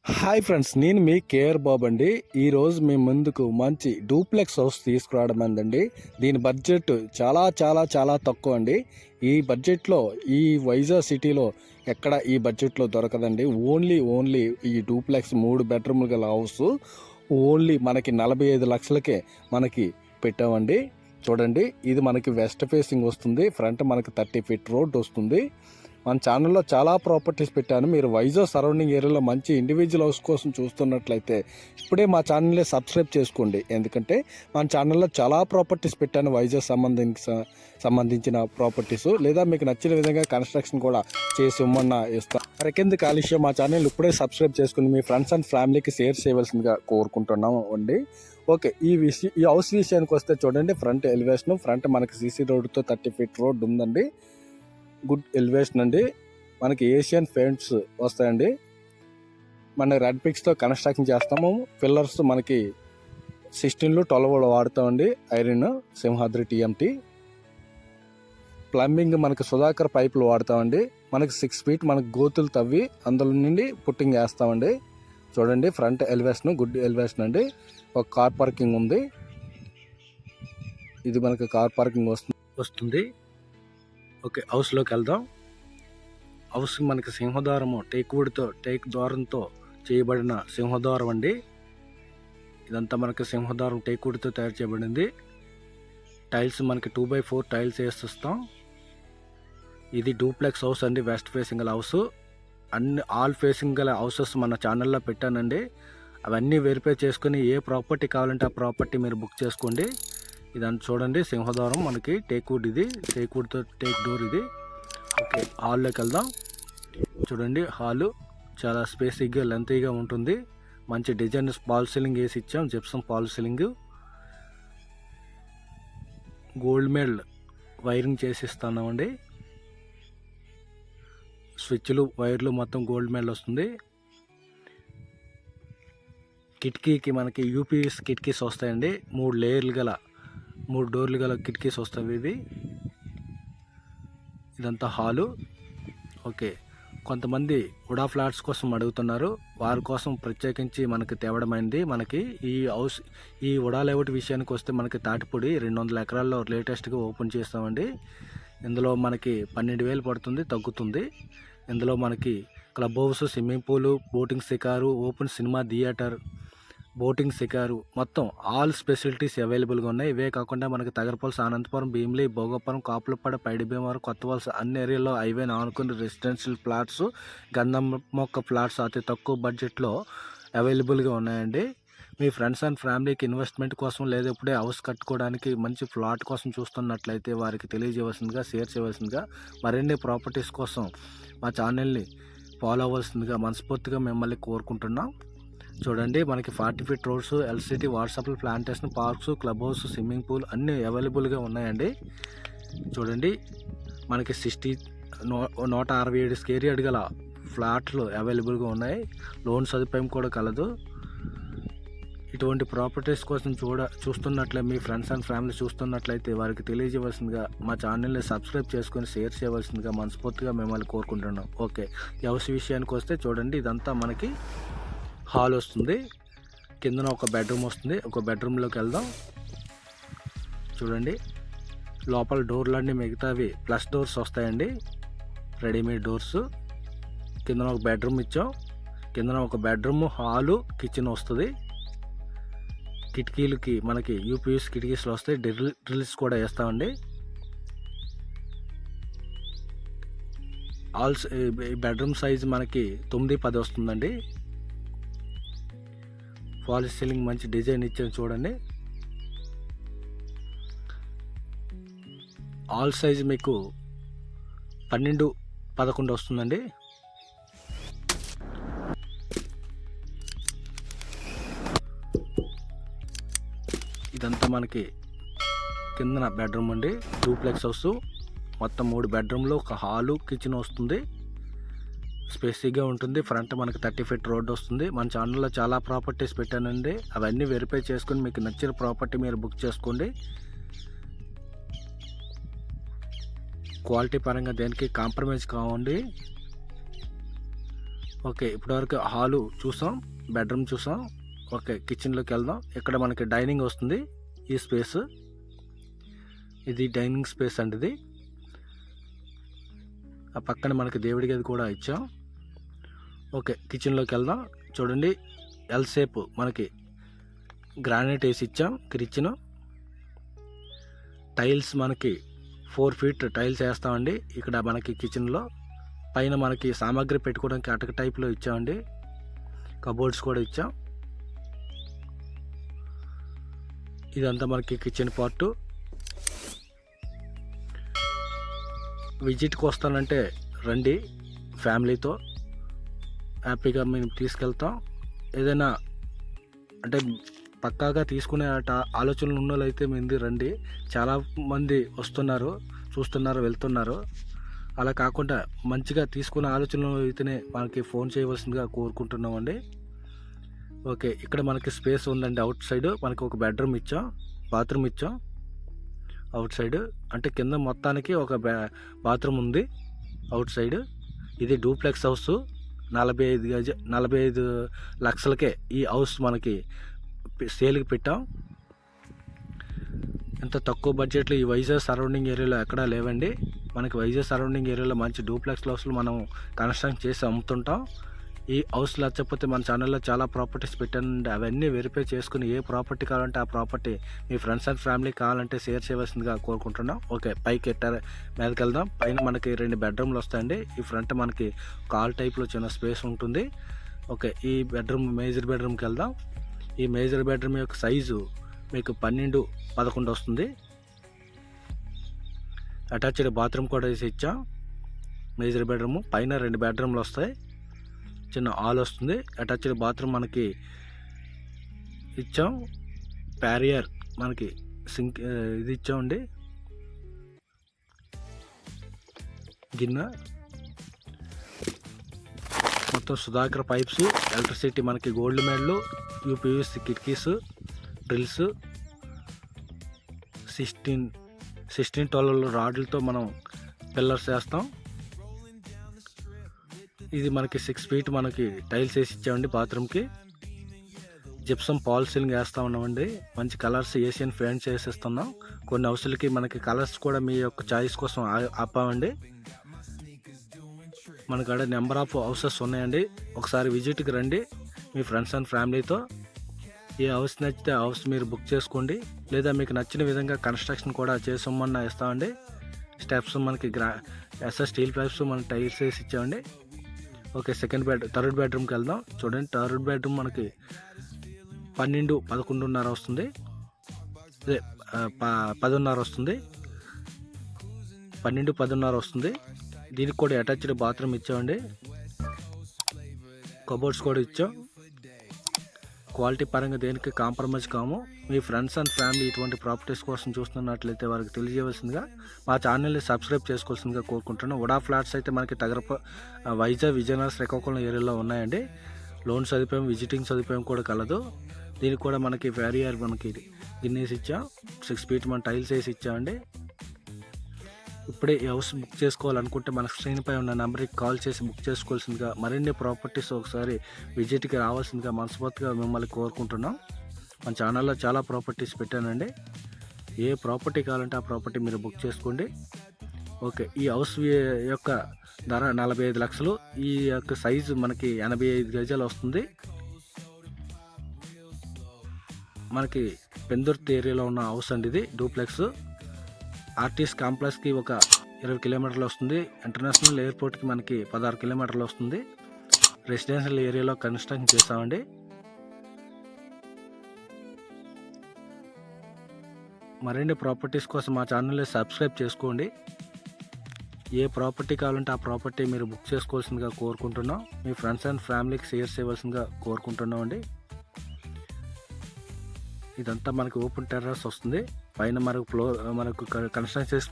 Hi friends, నేను మీ KR బాబు అండి. ఈరోజు మీ ముందుకు మంచి డూప్లెక్స్ హౌస్ తీసుకురావడం అండి. దీని బడ్జెట్ చాలా చాలా చాలా తక్కువ అండి. ఈ బడ్జెట్లో ఈ వైజాగ్ సిటీలో ఎక్కడ ఈ బడ్జెట్లో దొరకదండి. ఓన్లీ ఈ డూప్లెక్స్ 3 బెడ్రూమ్లు గల హౌస్ ఓన్లీ మనకి 45 లక్షలకే మనకి పెట్టామండి. చూడండి, ఇది మనకి వెస్ట్ ఫేసింగ్ వస్తుంది. ఫ్రంట్ మనకి 30 ఫీట్ రోడ్ వస్తుంది. మన ఛానల్లో చాలా ప్రాపర్టీస్ పెట్టాను. మీరు వైజాగ్ సరౌండింగ్ ఏరియాలో మంచి ఇండివిజువల్ హౌస్ కోసం చూస్తున్నట్లయితే ఇప్పుడే మా ఛానల్ని సబ్స్క్రైబ్ చేసుకోండి. ఎందుకంటే మన ఛానల్లో చాలా ప్రాపర్టీస్ పెట్టాను వైజాగ్ సంబంధించిన ప్రాపర్టీస్. లేదా మీకు నచ్చిన విధంగా కన్స్ట్రక్షన్ కూడా చేసి ఇమ్మన్నా ఇస్తాను. మరికెందుకు కాలుష్యం, మా ఛానల్ ఇప్పుడే సబ్స్క్రైబ్ చేసుకుని మీ ఫ్రెండ్స్ అండ్ ఫ్యామిలీకి షేర్ చేయవలసిందిగా కోరుకుంటున్నాము అండి. ఓకే, ఈ హౌస్ విషయానికి వస్తే చూడండి, ఫ్రంట్ ఎలివేషన్, ఫ్రంట్ మనకి సీసీ రోడ్డుతో 30 ఫీట్ రోడ్ ఉందండి. గుడ్ ఎలివేషన్ అండి. మనకి ఏషియన్ పెయింట్స్ వస్తాయండి. మన రెడ్ పిక్స్తో కన్స్ట్రక్షన్ చేస్తాము. పిల్లర్స్ మనకి 16 12 వాడుతామండి. Iron Simhadri TMT. ప్లంబింగ్ మనకి సుధాకర్ పైపులు వాడతామండి. మనకి 6 ఫీట్ మనకి గోతులు తవ్వి అందులో నుండి పుట్టింగ్ వేస్తామండి. చూడండి, ఫ్రంట్ ఎలివేషన్ గుడ్ ఎలివేషన్ అండి. ఒక కార్ పార్కింగ్ ఉంది. ఇది మనకి కార్ పార్కింగ్ వస్తుంది. ఓకే, హౌస్లోకి వెళ్దాం. హౌస్ మనకి సింహద్వారము టేక్ ద్వారంతో చేయబడిన సింహద్వారం అండి. ఇదంతా మనకి సింహద్వారం టేక్వుడ్తో తయారు చేయబడింది. టైల్స్ మనకి 2x4 టైల్స్ వేసిస్తాం. ఇది డూప్లెక్స్ హౌస్ అండి, వెస్ట్ ఫేసింగ్ గల హౌస్. ఆల్ ఫేసింగ్ గల హౌసెస్ మన ఛానల్లో పెట్టానండి. అవన్నీ వెరిఫై చేసుకుని ఏ ప్రాపర్టీ కావాలంటే ఆ ప్రాపర్టీ మీరు బుక్ చేసుకోండి. ఇదంతా చూడండి, సింహద్వారం మనకి టేక్వుడ్, ఇది టేక్వుడ్తో టేక్ డోర్ ఇది. ఓకే, హాల్లోకి వెళ్దాం. చూడండి, హాలు చాలా స్పేసిగ్గా లెంతీగా ఉంటుంది. మంచి డిజైన్ పాల్ సీలింగ్ వేసి ఇచ్చాం, gypsum false ceiling. Gold medal wiring చేసి ఇస్తున్నామండి. స్విచ్లు వైర్లు మొత్తం గోల్డ్ మెడల్ వస్తుంది. కిటికీకి మనకి యూపీఎస్ కిటికీస్ వస్తాయండి. 3 డోర్లు గల కిటికీస్ వస్తాయి. ఇదంతా హాలు. ఓకే, కొంతమంది ఉడా ఫ్లాట్స్ కోసం అడుగుతున్నారు. వారి కోసం ప్రత్యేకించి మనకి తేవడమైంది. మనకి ఈ ఉడా లేఅవుట్ విషయానికి వస్తే మనకి తాటిపూడి 200 ఎకరాల్లో లేటెస్ట్గా ఓపెన్ చేస్తామండి. ఇందులో మనకి 12,000 పడుతుంది, తగ్గుతుంది. ఇందులో మనకి club house, swimming pool, boating షికారు, ఓపెన్ సినిమా థియేటర్, బోటింగ్ షికారు, మొత్తం ఆల్ ఫెసిలిటీస్ అవైలబుల్గా ఉన్నాయి. ఇవే కాకుండా మనకి తగరపల్స్, అనంతపురం, భీమిలి, భోగపురం, కాపులపాడ, పైడి భీమవరం, కొత్తవలస అన్ని ఏరియాలో హైవే ఆనుకుని రెసిడెన్షియల్ ఫ్లాట్స్, గంధం మొక్క ఫ్లాట్స్ అతి తక్కువ బడ్జెట్లో అవైలబుల్గా ఉన్నాయండి. మీ ఫ్రెండ్స్ అండ్ ఫ్యామిలీకి ఇన్వెస్ట్మెంట్ కోసం లేదా ఇప్పుడే హౌస్ కట్టుకోవడానికి మంచి ఫ్లాట్ కోసం చూస్తున్నట్లయితే వారికి తెలియజేయవలసిందిగా, షేర్ చేయవలసిందిగా, మరిన్ని ప్రాపర్టీస్ కోసం మా ఛానల్ని ఫాలో అవ్వాల్సిందిగా మనస్ఫూర్తిగా మిమ్మల్ని కోరుకుంటున్నాం. చూడండి, మనకి 40 ఫీట్ రోడ్స్, ఎల్సిటీ, వాట్సాప్లు, plantation, parks, club house, swimming pool అన్నీ అవైలబుల్గా ఉన్నాయండి. చూడండి, మనకి 167 స్క్వేర్ యార్డ్ గల ఫ్లాట్లు అవైలబుల్గా ఉన్నాయి. లోన్ సదుపాయం కూడా కలదు. ఇటువంటి ప్రాపర్టీస్ కోసం చూస్తున్నట్లే మీ ఫ్రెండ్స్ అండ్ ఫ్యామిలీ చూస్తున్నట్లయితే వారికి తెలియజేయవలసిందిగా, మా ఛానల్ని సబ్స్క్రైబ్ చేసుకొని షేర్ చేయవలసిందిగా మనస్ఫూర్తిగా మిమ్మల్ని కోరుకుంటున్నాం. ఓకే, ఈ హౌస్ విషయానికి వస్తే చూడండి, ఇదంతా మనకి హాల్ వస్తుంది. కిందన ఒక బెడ్రూమ్ వస్తుంది. ఒక బెడ్రూమ్లోకి వెళ్దాం. చూడండి, లోపల డోర్లన్నీ మిగతావి ప్లస్ డోర్స్ వస్తాయండి, రెడీమేడ్ డోర్స్. కిందన ఒక బెడ్రూమ్ ఇచ్చాం. కిందన ఒక బెడ్రూమ్, హాలు, కిచెన్ వస్తుంది. కిటికీలకి మనకి యూపీఎస్ కిటికీస్లో వస్తాయి. డ్రిల్స్ కూడా వేస్తామండి. బెడ్రూమ్ సైజ్ మనకి 9x10 వస్తుందండి. ఫాల్ సీలింగ్ మంచి డిజైన్ ఇచ్చాను చూడండి. ఆల్ సైజ్ మీకు 12x11 వస్తుందండి. ఇదంతా మనకి కిందన బెడ్రూమ్ అండి, డూప్లెక్స్ హౌస్. మొత్తం 3 బెడ్రూమ్లు, ఒక హాలు, కిచెన్ వస్తుంది. స్పేసీగా ఉంటుంది. ఫ్రంట్ మనకి 30 ఫీట్ రోడ్ వస్తుంది. మన ఛానల్లో చాలా ప్రాపర్టీస్ పెట్టానండి. అవన్నీ వెరిఫై చేసుకుని మీకు నచ్చిన ప్రాపర్టీ మీరు బుక్ చేసుకోండి. క్వాలిటీ పరంగా దేనికి కాంప్రమైజ్ కావండి. ఓకే, ఇప్పటివరకు హాలు చూసాం, బెడ్రూమ్ చూసాం. ఓకే, కిచెన్లోకి వెళ్దాం. ఇక్కడ మనకి డైనింగ్ వస్తుంది. ఈ స్పేస్, ఇది డైనింగ్ స్పేస్ అండి. ఇది ఆ పక్కన మనకి దేవుడి గది కూడా ఇచ్చాం. ఓకే, కిచెన్లోకి వెళ్దాం. చూడండి, ఎల్ షేప్ మనకి గ్రానైట్ వేసి ఇచ్చాం. కిచెన్ టైల్స్ మనకి 4 ఫీట్ టైల్స్ వేస్తామండి. ఇక్కడ మనకి కిచెన్లో పైన మనకి సామాగ్రి పెట్టుకోవడానికి అటక టైప్లో ఇచ్చామండి. కబోర్డ్స్ కూడా ఇచ్చాం. ఇదంతా మనకి కిచెన్ పార్టు. విజిట్కి వస్తానంటే రండి, ఫ్యామిలీతో హ్యాపీగా మేము తీసుకెళ్తాం. ఏదైనా అంటే పక్కాగా తీసుకునే ఆలోచనలు ఉన్న వాళ్ళు అయితే మంది రండి. చాలామంది వస్తున్నారు, చూస్తున్నారు, వెళ్తున్నారు. అలా కాకుండా మంచిగా తీసుకునే ఆలోచనలు అయితేనే మనకి ఫోన్ చేయవలసిందిగా కోరుకుంటున్నామండి. ఓకే, ఇక్కడ మనకి స్పేస్ ఉందండి. అవుట్ సైడ్ మనకి ఒక బెడ్రూమ్ ఇచ్చాం, బాత్రూమ్ ఇచ్చాం. అవుట్ సైడ్ అంటే కింద మొత్తానికి ఒక బాత్రూమ్ ఉంది అవుట్ సైడ్. ఇది డూప్లెక్స్ హౌస్. 45 లక్షలకే ఈ హౌస్ మనకి సేల్కి పెట్టాం. ఎంత తక్కువ బడ్జెట్లో ఈ వైజాగ్ సరౌండింగ్ ఏరియాలో ఎక్కడా లేవండి. మనకి వైజాగ్ సరౌండింగ్ ఏరియాలో మంచి డూప్లెక్స్ హౌస్లు మనం కన్స్ట్రక్ట్ చేసి అమ్ముతుంటాం. ఈ హౌస్ నచ్చకపోతే మన ఛానల్లో చాలా ప్రాపర్టీస్ పెట్టానండి. అవన్నీ వెరిఫై చేసుకుని ఏ ప్రాపర్టీ కావాలంటే ఆ property me friends and family కావాలంటే షేర్ చేయవలసిందిగా కోరుకుంటున్నాం. ఓకే, పైకి మీదకి వెళ్దాం. పైన మనకి 2 బెడ్రూమ్లు వస్తాయండి. ఈ ఫ్రంట్ మనకి కాల్ టైప్లో చిన్న స్పేస్ ఉంటుంది. ఓకే, ఈ బెడ్రూమ్ మేజర్ బెడ్రూమ్కి వెళ్దాం. ఈ మేజర్ బెడ్రూమ్ యొక్క సైజు మీకు 12-11 వస్తుంది. అటాచ్డ్ బాత్రూమ్ కూడా వేసి ఇచ్చాం. మేజర్ బెడ్రూమ్ పైన 2 బెడ్రూమ్లు వస్తాయి. చిన్న హాల్ వస్తుంది. అటాచ్డ్ బాత్రూమ్ మనకి ఇచ్చాం. ప్యారియర్ మనకి సింక్ ఇది ఇచ్చామండి, గిన్నె. మొత్తం సుధాకర్ పైప్స్, ఎలక్ట్రిసిటీ మనకి గోల్డ్ మెడలు, యూపీవీసీ కిటికీస్, డ్రిల్స్, 16-12 రాడ్లతో మనం పిల్లర్స్ వేస్తాం. ఇది మనకి 6 ఫీట్ మనకి టైల్స్ వేసి ఇచ్చామండి. బాత్రూమ్కి జిప్సం పాల్ సీలింగ్ వేస్తూ ఉన్నామండి. మంచి కలర్స్ ఏషియన్ పెయింట్స్ వేసేస్తున్నాం. కొన్ని హౌస్లకి మనకి కలర్స్ కూడా మీ యొక్క చాయిస్ కోసం ఆపామండి. మనకాడ నెంబర్ ఆఫ్ హౌసెస్ ఉన్నాయండి. ఒకసారి విజిట్కి రండి మీ ఫ్రెండ్స్ అండ్ ఫ్యామిలీతో. ఏ హౌస్ నచ్చితే హౌస్ మీరు బుక్ చేసుకోండి, లేదా మీకు నచ్చిన విధంగా కన్స్ట్రక్షన్ కూడా చేసమ్మన్నా ఇస్తామండి. స్టెప్స్ మనకి స్టీల్ పైప్స్ మన టైల్స్ వేసి ఇచ్చామండి. ఓకే, థర్డ్ బెడ్రూమ్కి వెళ్దాం. చూడండి, థర్డ్ బెడ్రూమ్ మనకి 12-11.5 వస్తుంది. అదే 10.5 వస్తుంది. 12-10.5 వస్తుంది. దీనికి కూడా అటాచ్డ్ బాత్రూమ్ ఇచ్చామండి. కబోర్డ్స్ కూడా ఇచ్చాం. క్వాలిటీ పరంగా దేనికి కాంప్రమైజ్ కాము. మీ ఫ్రెండ్స్ అండ్ ఫ్యామిలీ ఇటువంటి ప్రాపర్టీస్ కోసం చూస్తున్నట్లయితే వారికి తెలియజేయవలసిందిగా మా ఛానల్ని సబ్స్క్రైబ్ చేసుకోవాల్సిందిగా కోరుకుంటున్నాను. ఉడా ఫ్లాట్స్ అయితే మనకి వైజాగ్, విజయనగరం, శ్రీకాకుళం ఏరియాలో ఉన్నాయండి. లోన్ సదుపాయం, విజిటింగ్ సదుపాయం కూడా కలదు. దీనికి కూడా మనకి ప్యారియర్ మనకి గిన్నెసి ఇచ్చాం. 6 ఫీట్ మన టైల్స్ వేసి ఇచ్చామండి. ఇప్పుడే ఈ హౌస్ బుక్ చేసుకోవాలనుకుంటే మన స్క్రీన్పై ఉన్న నెంబర్కి కాల్ చేసి బుక్ చేసుకోవాల్సిందిగా, మరిన్ని ప్రాపర్టీస్ ఒకసారి విజిట్కి రావాల్సిందిగా మనస్ఫూర్తిగా మిమ్మల్ని కోరుకుంటున్నాం. మన ఛానల్లో చాలా ప్రాపర్టీస్ పెట్టానండి. ఏ ప్రాపర్టీ కావాలంటే ఆ ప్రాపర్టీ మీరు బుక్ చేసుకోండి. ఓకే, ఈ హౌస్ యొక్క ధర 45 లక్షలు. ఈ యొక్క సైజు మనకి 85 గజాలు వస్తుంది. మనకి పెందుర్తి ఏరియాలో ఉన్న హౌస్ అండి. ఇది డూప్లెక్స్. ఆర్టీఎస్ కాంప్లెక్స్కి ఒక 20 కిలోమీటర్లు వస్తుంది. ఇంటర్నేషనల్ ఎయిర్పోర్ట్కి మనకి 16 కిలోమీటర్లు వస్తుంది. రెసిడెన్షియల్ ఏరియాలో కన్స్ట్రక్షన్ చేస్తామండి. మరిన్ని ప్రాపర్టీస్ కోసం మా ఛానల్ని సబ్స్క్రైబ్ చేసుకోండి. ఏ ప్రాపర్టీ కావాలంటే ఆ ప్రాపర్టీ మీరు బుక్ చేసుకోవాల్సిందిగా కోరుకుంటున్నాం. మీ ఫ్రెండ్స్ అండ్ ఫ్యామిలీకి షేర్ చేయవలసిందిగా కోరుకుంటున్నాం అండి. ఇదంతా మనకి ఓపెన్ టెర్రస్ వస్తుంది. పైన మనకు కన్స్ట్రక్షన్ చేసి